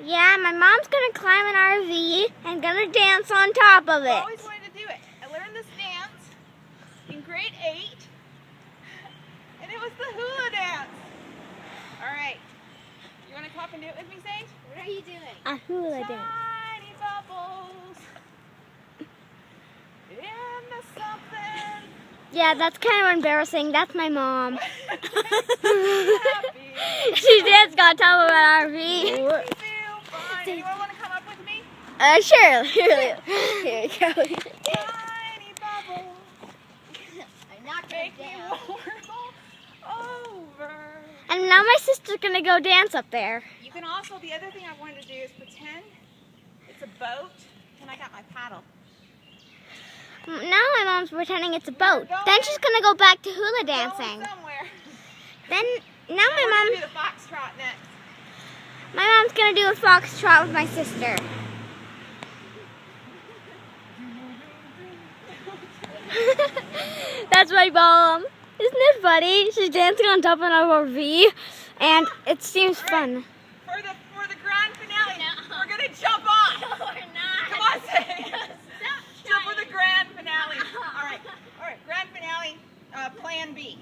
Yeah, my mom's gonna climb an RV and gonna dance on top of it. I always wanted to do it. I learned this dance in grade 8, and it was the hula dance. All right, you want to come up and do it with me, Sage? What are you doing? A hula dance. Tiny bubbles in the something. Yeah, that's kind of embarrassing. That's my mom. Happy. She danced on top of an RV. Makes me feel fine. Anyone want to come up with me? Sure. Here we go. Tiny bubble. I'm not going Make to me dance. whirl over. And now my sister's gonna go dance up there. You can also, the other thing I wanted to do is pretend it's a boat, and I got my paddle. Now my mom's pretending it's a boat. Then she's gonna go back to hula dancing. Going somewhere. Then now We're my gonna do the foxtrot next. mom's gonna do a foxtrot with my sister. That's my mom. Isn't it funny? She's dancing on top of an RV, and it seems fun. For the grand finale, we're gonna jump off. No, we're not. Come on, say. Stop Jump for trying. the grand finale. All right, grand finale, plan B.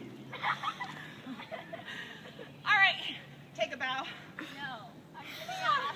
All right, take a bow. No, I'm giving up.